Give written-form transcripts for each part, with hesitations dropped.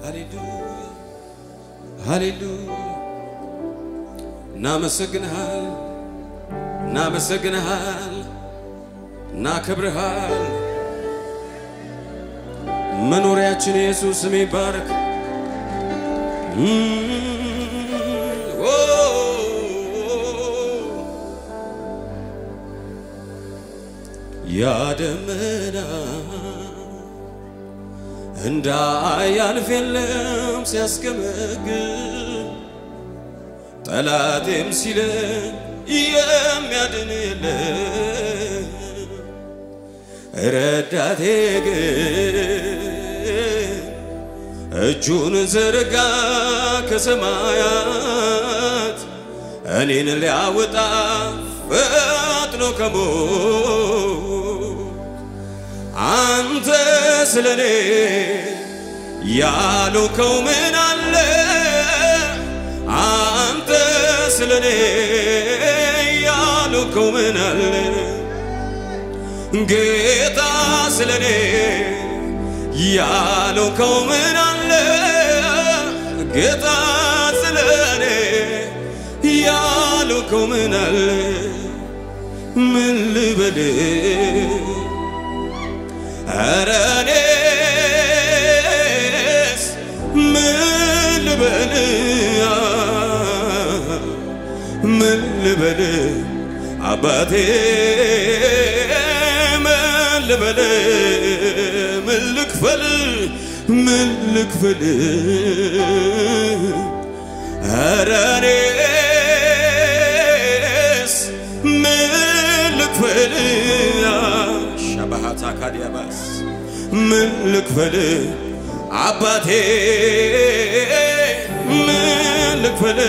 Hallelujah, Hallelujah. Namasagnahal, Namasagnahal, Nakabrahal. Manoriachin Jesus me barak. Yadamena and I feel siaskamag Talatim sile yam yadnile Redateg Jun zerga kasamayat Anin liawata fatno kamo Ante slene yalu kaumen alle Ante slene yalu kaumen alle Geta slene yalu kaumen alle Geta slene yalu kaumen alle Min libede Aranes melbele abate melbele melkfel Aranes melkfel Shabahata Kadiabas Melkfel Abate Melkfel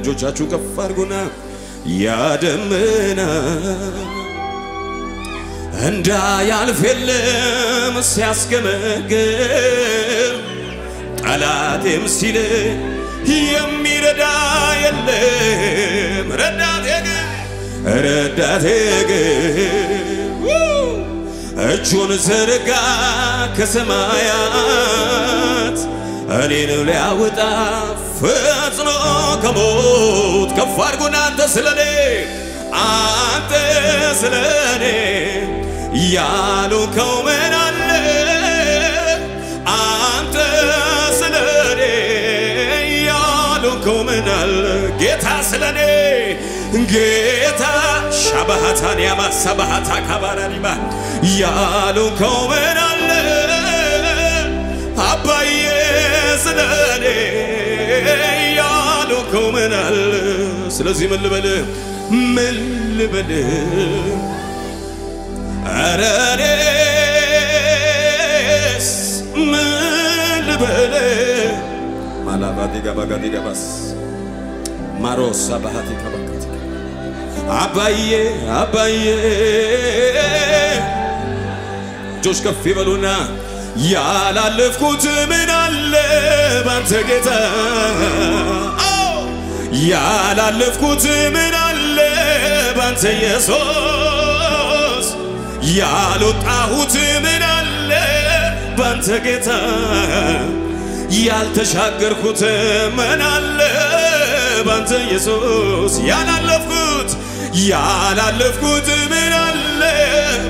Jochachu Kafarguna Yadamena And I alfilm Siaskamagel Alatim Sile Yamirada Yelem Redateg Jun zerga kasamayat Aninu liawata fatno kamot Kafarguna ante slane Yalu kaumen alle Ante slane Yalu kaumen alle Geta slane Geta Shabahatan yama sabahata kabaraniba Yalu kaumen alle Abaye slane Yalu kaumen alle Slazi melbele Aranes melbele Malavadiga bagadiga bas Marosa bahati kabakati Abaye Josh kafivaluna Yalalefkut min alle bante geta Yalalefkut min alle bante Jesus Yalutahut min alle bante geta Yalteshagerkut min alle bante Jesus Yalalefkut min alle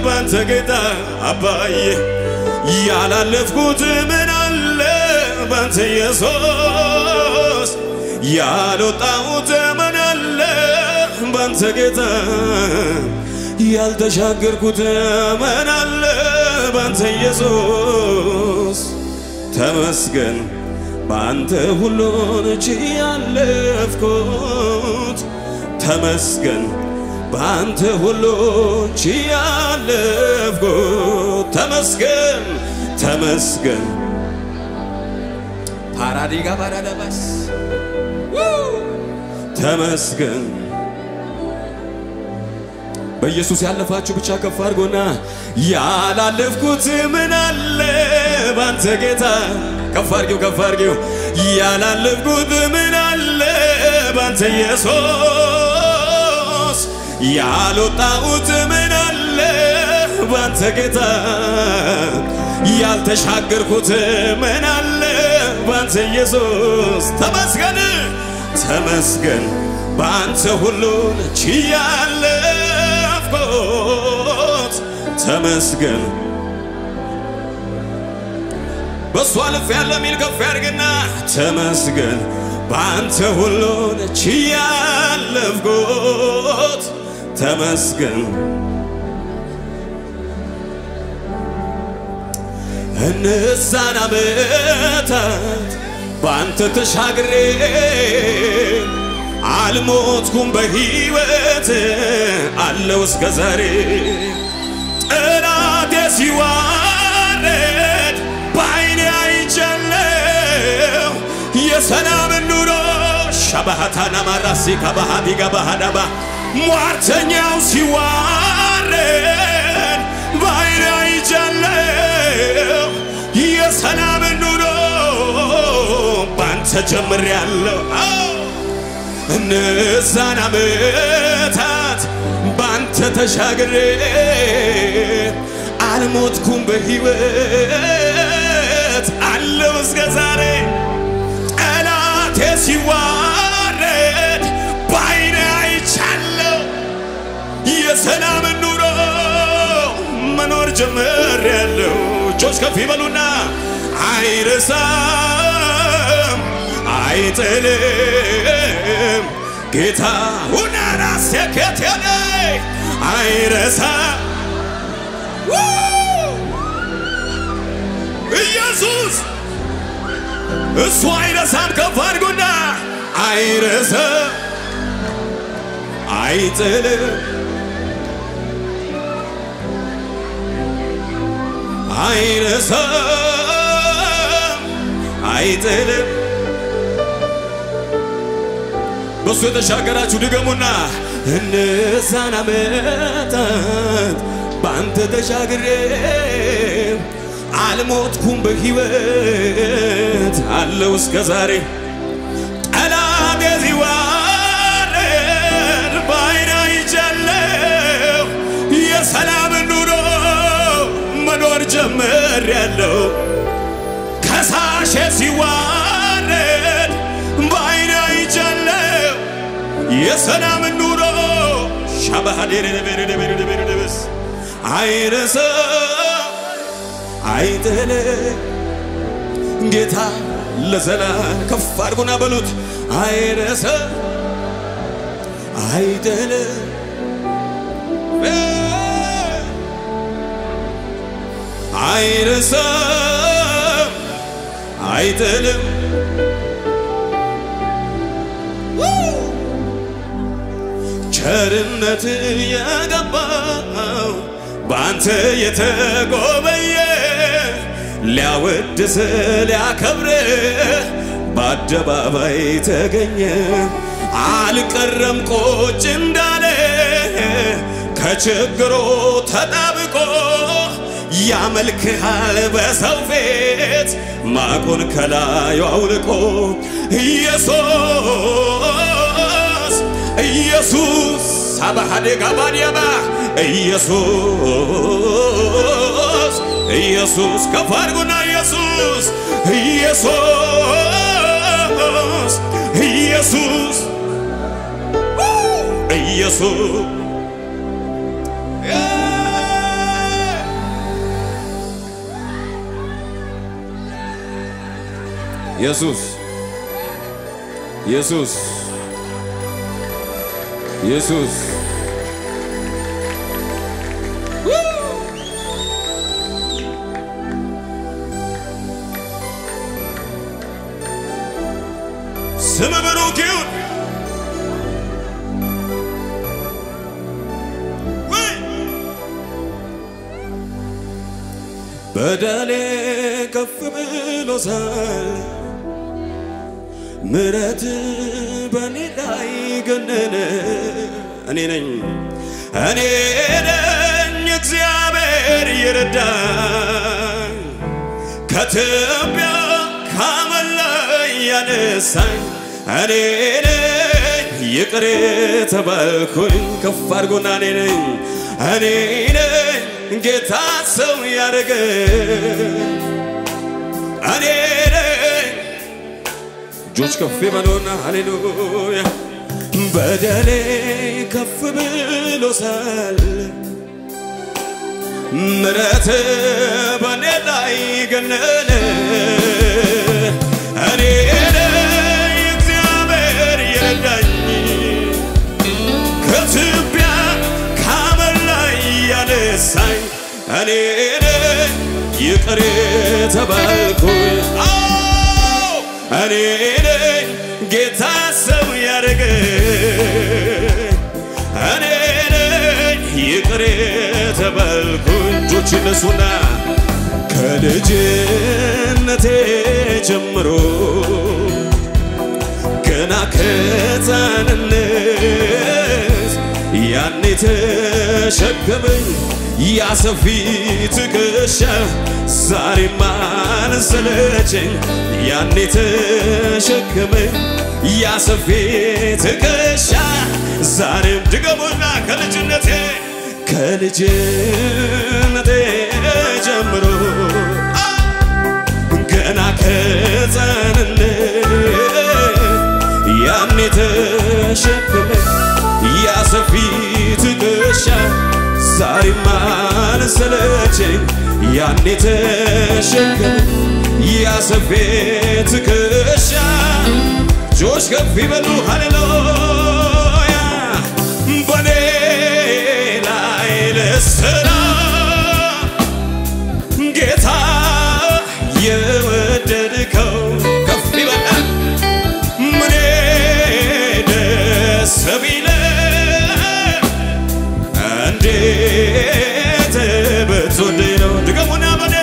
bante geta Abaye Yalalefkut min alle bante Jesus Yalutahut min alle bante geta Yalteshagerkut min alle bante Jesus Temasgen bante hullun chiyalefkut Temasgen bante hullun chiyalefkut Temasgen Paradiga baradabas Temasgen በኢየሱስ ያለፋችሁ ብቻ ከፍ አድርጎና ያላለፍኩት ምን አለ ባንተ ጌታ ከፍ አድርጊው ያላለፍኩት ምን አለ ባንተ ኢየሱስ ያልወጣሁት ምን አለ ባንተ ጌታ ያልተሻገርኩት ምን አለ ባንተ ኢየሱስ ተመስገን ተመስገን ባንተ ሁሉን ችያለፍኩት ተመስገን በሷ ልፍ ያለ ሚል ከፍ ያርግና ተመስገን ባንተ ሁሉን ችያለፍኩት ተመስገን እነዛን ዓመታት ባንተ ተሻግሬ አልሞትኩም በሕይወት አለው እስከ ዛሬ ጠላቴ ሲዋረድ በዓይኔ አይቻለሁ የሰላም ኑሮ ሻባሃታና ማራሲ ካባሃዲ ጋባሃዳባ ሟርተኛው ሲዋረድ በዓይኔ አይቻለሁ የሰላም ኑሮ ባንተ ጀምሬያለሁ እነዛን ዓመታት ባንተ ተሻግሬ አልሞትኩም በሕይወት አለው እስከ ዛሬ ጠላቴ ሲዋረድ በዓይኔ አይቻለሁ የሰላም ኑሮ መኖር ጀምሬያለሁ እጆች ከፍ ይበሉና አይረሳም አይጥልም ጌታ ሁናራስ የከተለ አይረሳም ኢየሱስ እሱ አይረሳም ከፍ አድርጉና አይረሳም አይጥልም አይረሳም አይጥልም በሱ የተሻገራችሁ ድገሙና እነዛን ዓመታት ባንተ ተሻግሬ አልሞትኩም በሕይወት አለው እስከ ዛሬ ጠላቴ ሲዋረድ በዓይኔ አይቻለሁ የሰላም ኑሮ መኖር ጀምሬያለሁ ከሳሼ ሲዋረድ በዓይኔ አይቻለሁ የሰላም ኑሮ ሻባሃዴሬቤሬቤሬቤሬቤስ አይረሳም አይጥልም ጌታ ለዘላለም ከፍ አድርጉና በሉት አይረሳም አይጥልም አይረሳም አይጥልም ቸርነት የገባው ባንተ የተጎበየ ሊያወድስ ሊያከብር በአደባባይ ተገኘ አልቀረም ቁጭ እንዳለ ከችግሩ ተጣብቆ ያመልክሃል በሰው ፊት ማቁን ከላዩ አውልቆ ኢየሱስ ኢየሱስ ሳባሃዴ ጋባዲያባ ኢየሱስ ኢየሱስ ከፍ አድርጉና ኢየሱስ ኢየሱስ ኢየሱስ ኢየሱስ ኢየሱስ ኢየሱስ ኢየሱስ ስም ብሩክ ይሁን በደሌ ከፍ ብሎ ሳለ ምሕረት በኔ ላይ ገነነ እኔ ነኝ እግዚአብሔር ይረዳኝ ከትቢያ ካመድ ላይ ያነሳኝ እኔ ነኝ ይቅር ተባልኩኝ ከፍ አድርጉና እኔ ነኝ ጌታ ሰው ያደረገኝ እኔ ነኝ እጆች ከፍ ይበሉና ሃሌሉያ በደሌ ከፍ ብሎ ሳለ ምሕረት በኔ ላይ ገነነ እኔ እግዚአብሔር የረዳኝ ከትቢያ ከአመድ ላይ ያነሳኝ እኔ ይቅር ተባልኩኝ እኔ ጌታ ሰው ያደረገኝ እኔ ይቅር ተባልኩኝ እጆች ይነሱና ከልጅነቴ ጀምሮ ገና ከሕፃንነት ያኔ ተሸከመኝ ያሰፊ ትከሻ ዛሬም አልሰለቸኝ ያኔ ተሸከመኝ ያሰፊ ትከሻ ዛሬም ድገሙና ከልጅነቴ ጀምሮ ገና ከሕፃንነት ያኔ ተሸከመኝ ያሰፊ ትከሻ ዛሬም አልሰለቸኝ ያኔ ተሸከመኝ ያሰፊ ትከሻ እጆች ከፍ ይበሉ ሃሌሉያ በኔ ላይ ልስራ ጌታ የወደድከው ከፍ ይበል ምኔ ደስ ቢለኝ እንዴት ብትወደኝ ነው ድገሙና በኔ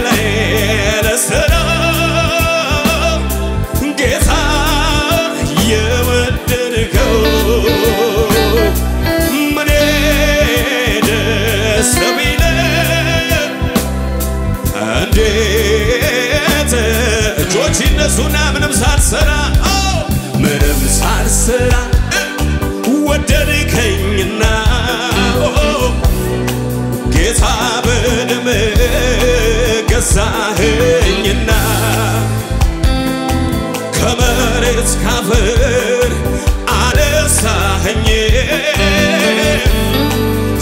ላይ ልስራ ጌታ የወደድከው ምኔ ደስ ቢለኝ እንዴት እጆች ይነሱና ምንም ሳልሰራ ወደድከኝና ጌታ በደም ገዛኸኝና ከመሬት ካፈር አነሳኸኝ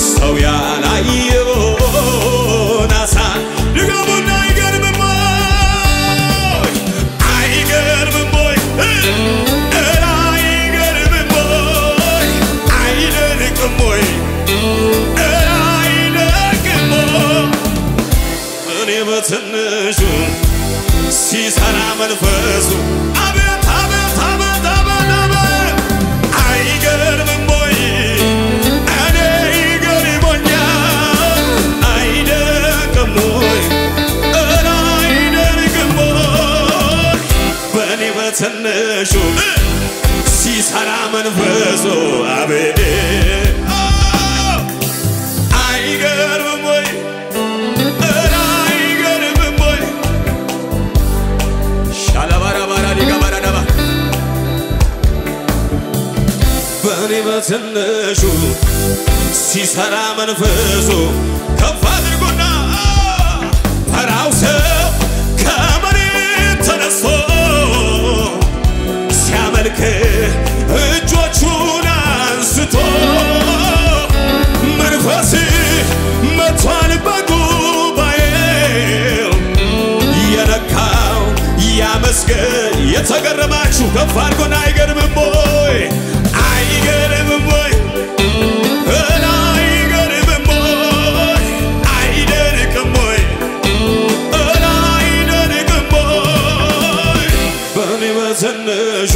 ሰው ያላየውን አሳ ድገሙና አይገርምም ወይ አይደንቅም ወይ እኔ በትንሹ ሲሰራ መንፈሱ አቤት አቤት አቤት አቤት አይገርምም ወይ እኔ ይገርመኛል አይደንቅም ወይ አይደንቅም ወይ በእኔ በትንሹ ሲሰራ መንፈሱ አቤት አይገርምም ወይ በእኔ በትንሹ ሲሰራ መንፈሱ ከፍ አድርጎና ተራው ሰው ከመሬት ተነስቶ ሲያመልክ እጆቹን አንስቶ መንፈስ መቷል በጉባኤው የነካው ያመስገን የተገረማችሁ ከፍ አድርጎና አይገርምም ወይ አይገርምም ወይ አይገርምም ወይ አይደንቅም ወይ አይደንቅም ወይ በእኔ በትንሹ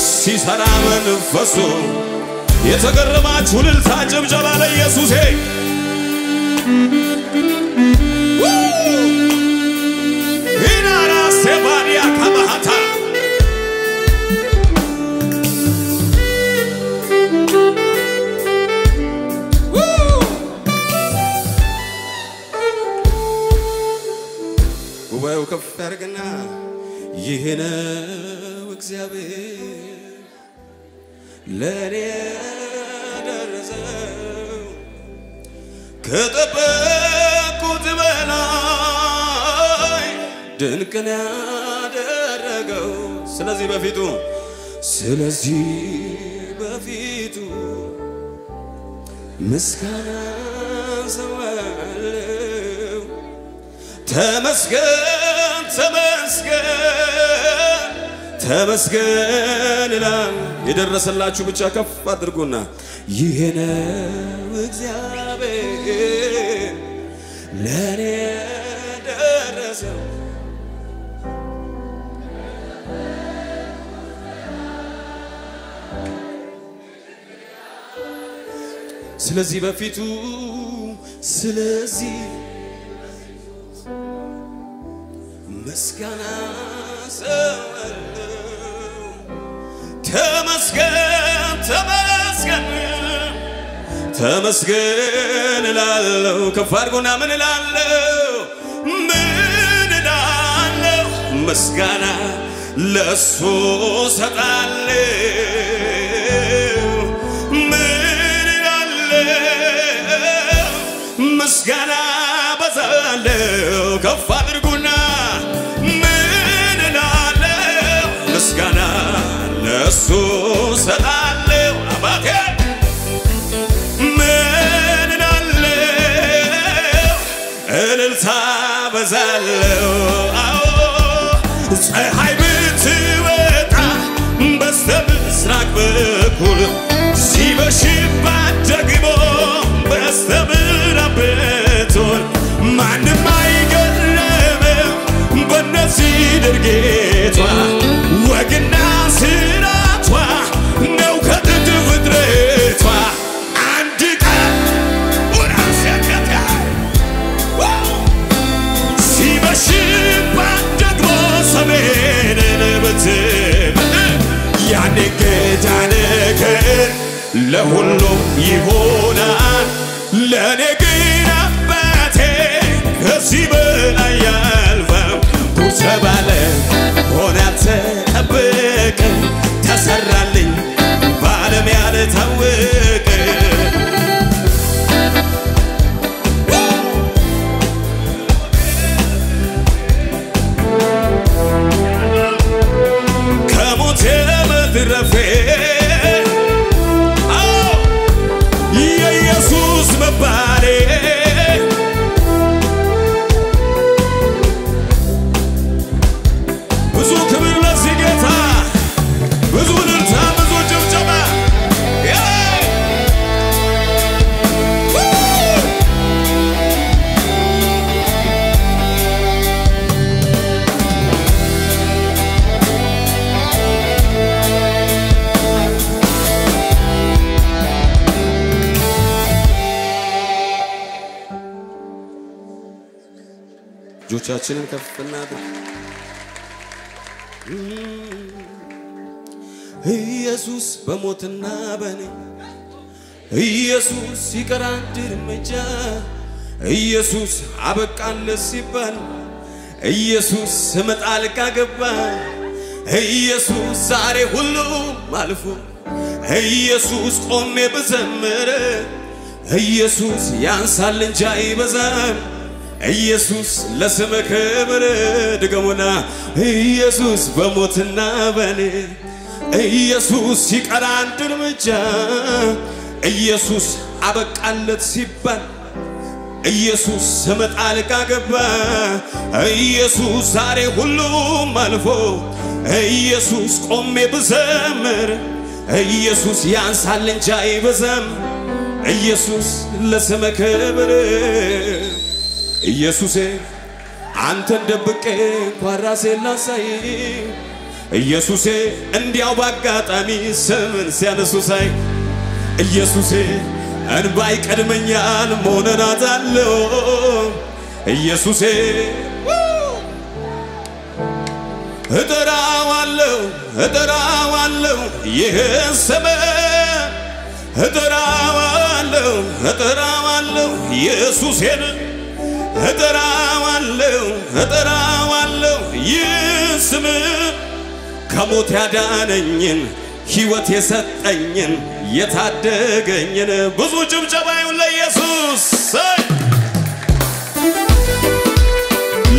ሲሰራ መንፈሱ የተገረማችሁ እልልታ ጭብጨባ ለኢየሱሴ ኢናራ ሴባንያ ካባሃታ ጉባኤው ከፍ ያድርግና ይህ ነው እግዚአብሔር ለኔ ያደረሰው ከጠበቅኩት በላይ ድንቅን ያደረገው ስለዚህ በፊቱ ምስጋና ሰዋለው ተመስገን ይላል የደረሰላችሁ ብቻ ከፍ አድርጉና ይሄ ነው እግዚአብሔር ለኔ ደረሰው ስለዚህ በፊቱ ምስጋና ሰዋለው ተመስገን እላለሁ ከፍ አድርጉና ምን እላለሁ ምስጋና ለሱ ሰጣለሁ ምን እላለሁ ምስጋና በዛለሁ ከፍ አድርጉና ምን እላለሁ ምስጋና ለሱ ሰጣለሁ አባቴ ምን እላለሁ እልልታ በዛለሁ ፀሐይ ብትወጣ በስተምስራቅ በኩል ሲመሽባት ደግሞ በስተምዕራብ ብትሆን ማንም አይገረምም በነዚህ ድርጊቷ ወግና ስራቷ ነው ከጥንት ፍጥረቷ አንድ ቀን ወራሰከታ ሲመሽባት ደግሞ ሰሜንን ብትመጣ ያኔ ጌታ ነገር ለሁሉም ይሆናል ለኔ ግን አባቴ ከዚህ በላይ ያልፋል ተባለ ሆነ ተጠበቀ ተሰራልኝ በዓለም ያልታወቀ ከሞት መትረፌ የኢየሱስ መባሌ ብዙ ክብር ለዚህ ጌታ ብዙ እልልታ ብዙ ጭብጨባ እጆቻችንን ከፍ እናድርግ ኢየሱስ በሞትና በኔ ኢየሱስ ሲቀር አንድ እርምጃ ኢየሱስ አበቃለት ሲባል ኢየሱስ ጣልቃ ገባ ኢየሱስ ዛሬ ሁሉም አልፎ ኢየሱስ ቆሜ ብዘምር ኢየሱስ ያንሳል እንጂ አይበዛም ኢየሱስ ለስም ክብር ድገሙና ኢየሱስ በሞትና በኔ ኢየሱስ ሲቀር አንድ እርምጃ ኢየሱስ አበቃለት ሲባል ኢየሱስ ጣልቃ ገባ ኢየሱስ ዛሬ ሁሉም አልፎ ኢየሱስ ቆሜ ብዘምር ኢየሱስ ያንሳል እንጂ አይበዛም ኢየሱስ ለስም ክብር ኢየሱሴ አንተን ደብቄ እንኳን ራሴን ላሳይ ኢየሱሴ እንዲያው ባጋጣሚ ስምን ሲያነሱ ሳይ ኢየሱሴ እንባይ ቀድመኛል ሞነናታለው ኢየሱሴ እጠራዋለሁ ይህን ስም እጠራዋለሁ ኢየሱሴን እጠራዋለሁ ይህን ስም ከሞት ያዳነኝን ሕይወት የሰጠኝን የታደገኝን ብዙ ጭብጨባ ይሁን ለኢየሱስ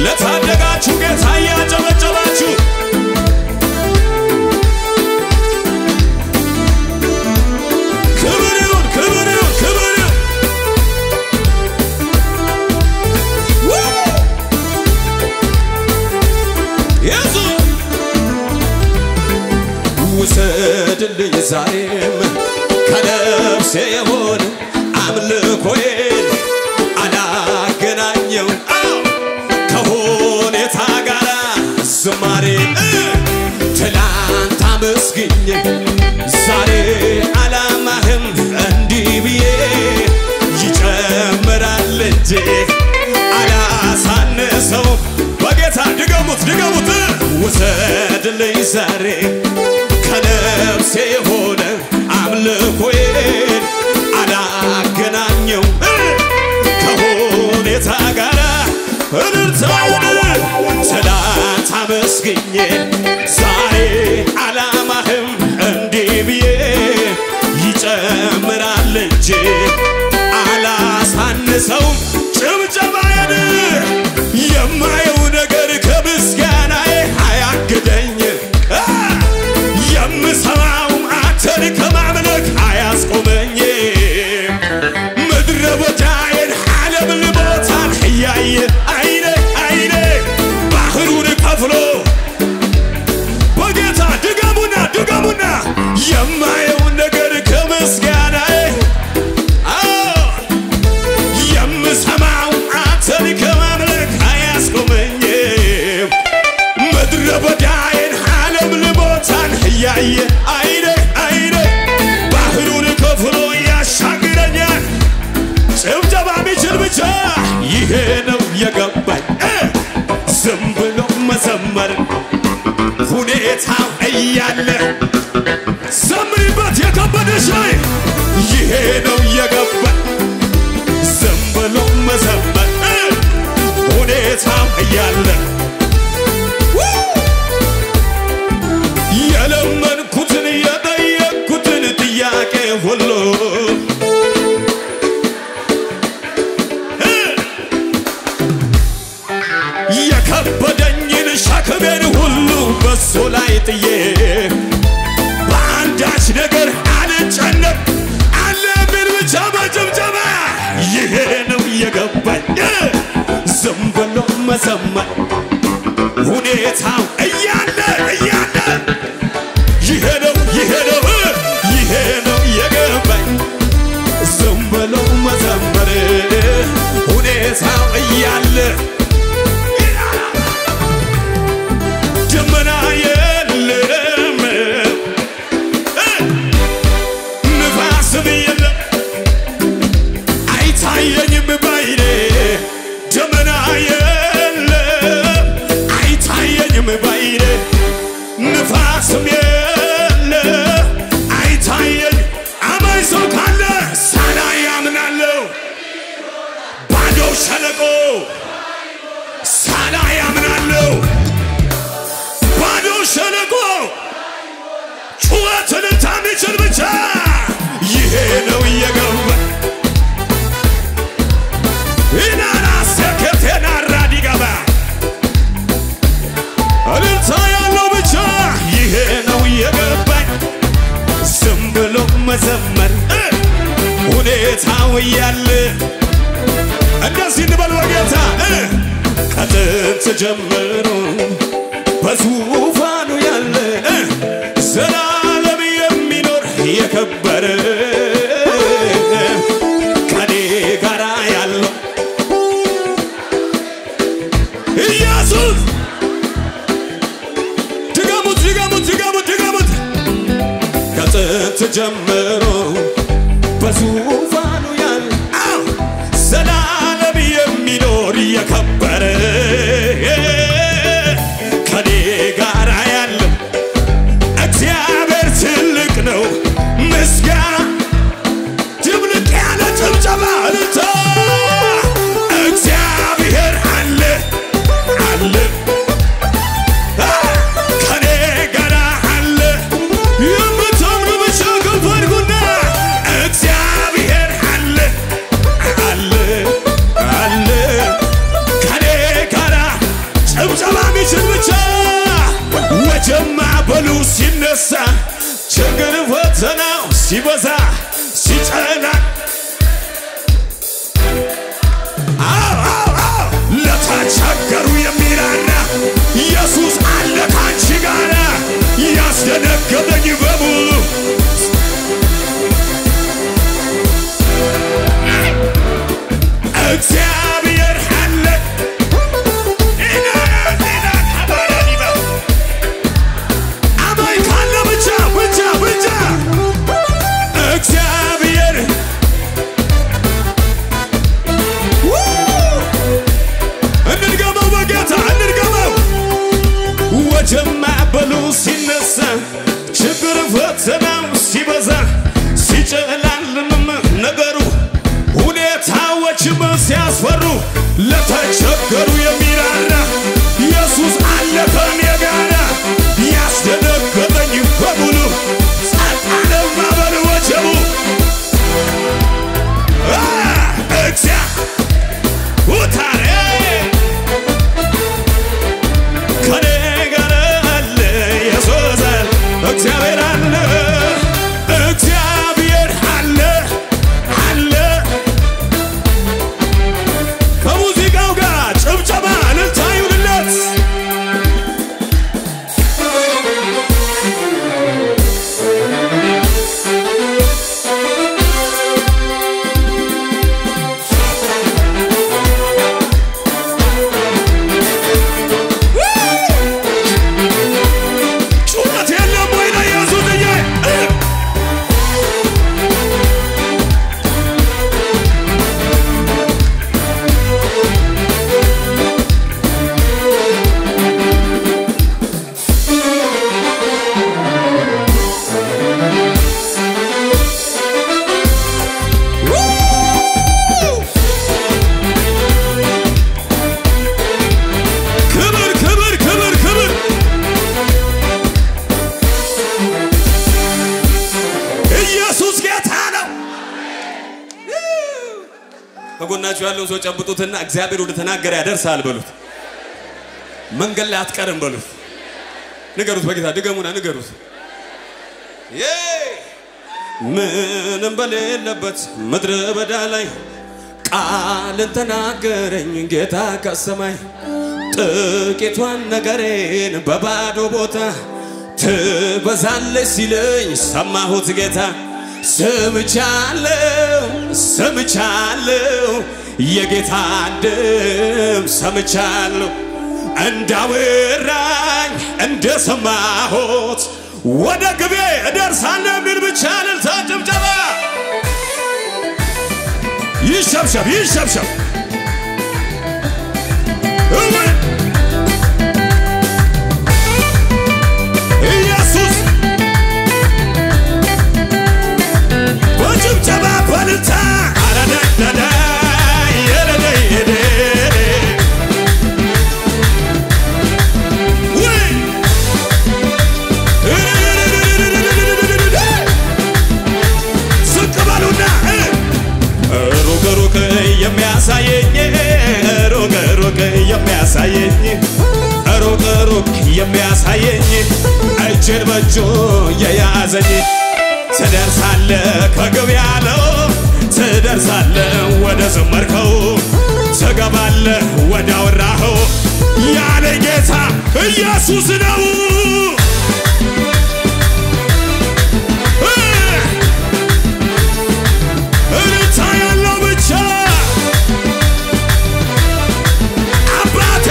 ለታደጋችሁ ጌታ ያጨበጨባችሁ ክብር ይሁን ክብር ይሁን ክብር ይሁን ኢየሱስ ውሰድልኝ ዛሬም ከነፍሴ የሆነ አምልኮዬን አላገናኘው ከሁኔታ ጋር ዝማሬ ትላንት አመስግኜ ዛሬ አላማህም እንዲህ ብዬ ይጨምራል እንጂ አላሳንሰው በጌታ ድገሙት ድገሙት ውሰድልኝ ዛሬ ከነፍሴ የሆነ አምልኮዬን አላገናኘው ከሁኔታ ጋር ትላንት አመስግኜ ዛሬ አላማህም እንዲህ ብዬ ይጨምራል እንጂ አላሳንሰውም ጭብጨባዬን የማየው ነገር ከምስጋናዬ አያግደኝ የምሰማው አንተን ከማምለክ አያስቆመኝ ምድረ በዳዬን ዓለም ልሞታን እያየ አይኔ ባህሩን ከፍሎ በጌታ ድገሙና የማየው ነገር ከምስጋናዬ የምሰማው አንተን ከማምለክ አያስቆመኝ ምድረ በዳዬን ዓለም ልሞታን እያየ አይኔ ባህሩን ከፍሎ ያሻግረኛል ጭብጨባ ሚችል ብቻ ይሄ ነው የገባኝ ዝም ብሎ መዘመር ሁኔታው እያለ ዘምሪበት የከበደሽ ላይ ይሄ ነው የገባኝ ዝም ብሎ መዘመር ሁኔታው እያለ የለመንኩትን የጠየቅኩትን ጥያቄ ሁሉ የከበደኝን ሸክሜን ሁሉ በሱ ላይ ጥዬ በአንዳች ነገር አልጨነቅ አለብን ብቻ በጭብጨባ ይሄ ነው የገባኝ ዝም ብሎ መዘመር ሁኔታው እያለ ይሄ ነው የገባኝ ዝም ብሎ መዘመር ሁኔታው እያለ ደመና የለም ንፋስም የለም አይታየኝም ባይኔ ደመና የለም አይታየኝም ባይኔ ንፋስም የለም አይታየኝ አማኝ ሰው ካለ ሳላይ ያምናለው ባዶ ሸለቆ ሳላይ ያምናለው ባዶ ሸለቆ ጩኸትን ታሚችል ብቻ ይሄ ነው የገባኝ ኢናና ሰከቴና ራዲጋባ እልልታ ያለው ብቻ ይሄ ነው የገባኝ ዝም ብሎ መዘመር ሁኔታው እያለ እንደዚህ እንበል በጌታ ከጥንት ጀምሮ በዙፋኑ ያለ ዘላለም የሚኖር የከበረ ከኔ ጋራ ያለው ኢየሱስ ድገሙት ከጥንት ጀምሮ በዙፋኑ ያለ ዘላለም የሚኖር የከበረ ከኔ ጋራ ያለው እግዚአብሔር ትልቅ ነው ምስጋና ድብልቅ ያለ ጭብጨባ እልልታ እግዚአብሔር አለ ከኔ ጋራ አለ የምታምኑ ብቻ ከፍ አድርጉና እግዚአብሔር ሲነሳ ችግር ፈተናው ሲበዛ ሲጨና ለተቸገሩ የሚራራ ኢየሱስ አለ ካንቺ ጋር ያስደነገጠኝ በሙሉ እግዚአብሔር አለ አማኝ ካለ ብቻ እግዚአብሔር እንድገመው በጌታ እንድገመው ወጀማ በሉ ሲነሳ ችግር ፈተናው ሲበዛ ሲጨላልም ነገሩ ሁኔታዎችም ሲያስፈሩ ለተቸገሩ የሚራራ ኢየሱስ አለ ከኔ ጋር ያስደነገጠኝ በሙሉ ጸጥ አለ ማዕበል ወጀቡ ከኔ ጋር አለ ኢየሱስ እግዚአብሔር አለ እግዚአብሔር አለ አለ ከሙዚቃው ጋር ጭብጨባ እልልታ ይሁንለት ከጎናችሁ ያለውን ሰው ጨብጡትና እግዚአብሔር ወደ ተናገረ ያደርሳል በሉት መንገድ ላይ አትቀርም በሉት ንገሩት በጌታ ድገሙና ንገሩት ምንም በሌለበት ምድረ በዳ ላይ ቃልን ተናገረኝ ጌታ ከሰማይ ጥቂቷን ነገሬን በባዶ ቦታ ትበዛለች ሲለኝ ሰማሁት ጌታ ሰምቻለሁ የጌታ ድምፅ ሰምቻለሁ እንዳወራኝ እንደሰማሁት ወደ ግቤ እደርሳለሁ የሚል ብቻ እልልታ ጭብጨባ ይሸብሸብ ኢየሱስ በጭብጨባ በእልልታ አረዳዳዳ የለለየደ ዝቅ በሉና ሩቅ የሚያሳየኝ እጄን በእጁ የያዘኝ ትደርሳለህ ከግብ ያለው ትደርሳለህ ወደ ዘመርከው ትገባለህ ወደ አወራኸው ያለ ጌታ ኢየሱስ ነው እልልታ ያለው ብቻ አባቴ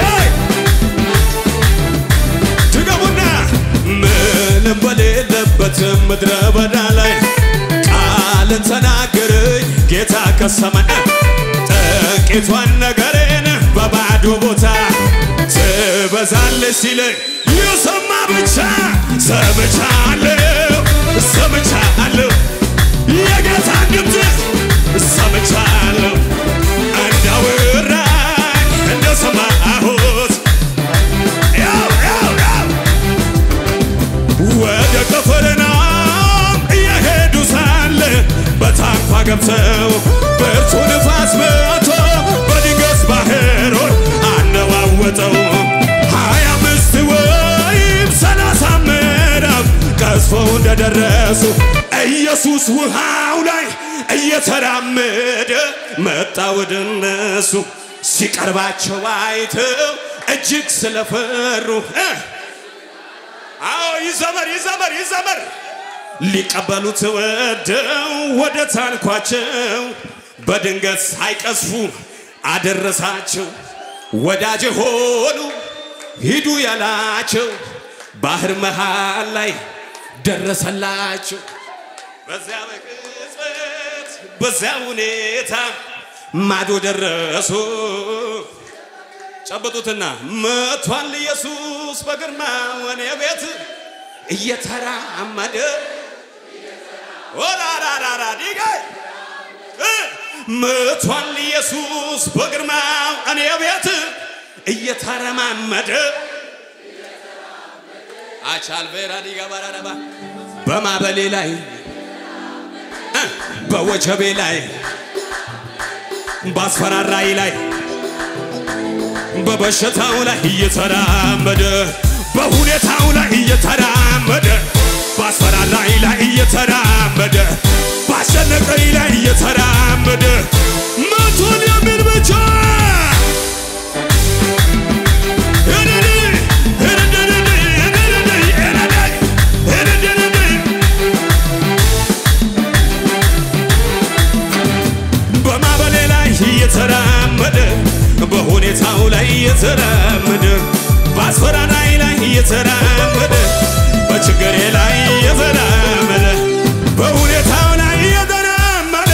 ትገቡና ምንም በሌለበት ምድረ በዳ ላይ ቃልን ተናገረኝ ጌታ ከሰማይ ጥቂቷን ነገሬን በባዶ ቦታ ትበዛለች ሲለኝ የሰማ ብቻ ሰምቻለሁ የጌታን ድምፅ ሰምቻለሁ እንዳወራኝ እንደሰማሁት ወደ ቅፍርናሆም እየሄዱ ሳለ በታንኳ ገብተው ብርቱ ንፋስ መቶ በድንገት ባህሩን አነዋወጠው 25 ወይም 30 ምዕራፍ ደረሱ ኢየሱስ ውሃው ላይ እየተራመደ መጣ ወደ እነሱ ሲቀርባቸው አይተው እጅግ ስለፈሩ አዎ ይዘመር ሊቀበሉት ወደው ወደ ታንኳቸው በድንገት ሳይቀስፉ አደረሳቸው ወዳጅ ሆኑ ሂዱ ያላቸው ባህር መሃል ላይ ደረሰላቸው በዚያ በቅጽበት በዚያ ሁኔታ ማዶ ደረሱ ጨበጡትና መቷል ኢየሱስ በግርማው ወኔ ቤት እየተራመደ ወራራራ ዲጋይ መቷል ኢየሱስ በግርማው ወኔ ቤት እየተራመደ አቻል በራዲጋ ባራራባ በማበሌ ላይ በወጀቤ ላይ ባስፈራራይ ላይ በበሽታው ላይ እየተራመደ በሁኔታው ላይ እየተራመደ ባስፈራራይ ላይ እየተራመደ ባስጨነቀኝ ላይ እየተራመደ መቶል የሚል ብቻ በማበሌ ላይ እየተራመደ በሁኔታው ላይ እየተራመደ ባስፈራራይ ላይ እየተራመደ በችግሬ ላይ እየተራመደ በሁኔታው ላይ እየተራመደ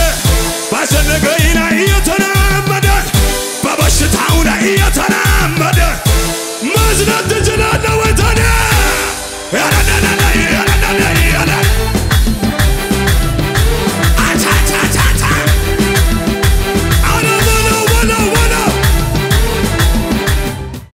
ባስጨነቀኝ ላይ እየተራመደ በበሽታው ላይ እየተራመደ መዝናት ትችላለህ ወይ ታዲያ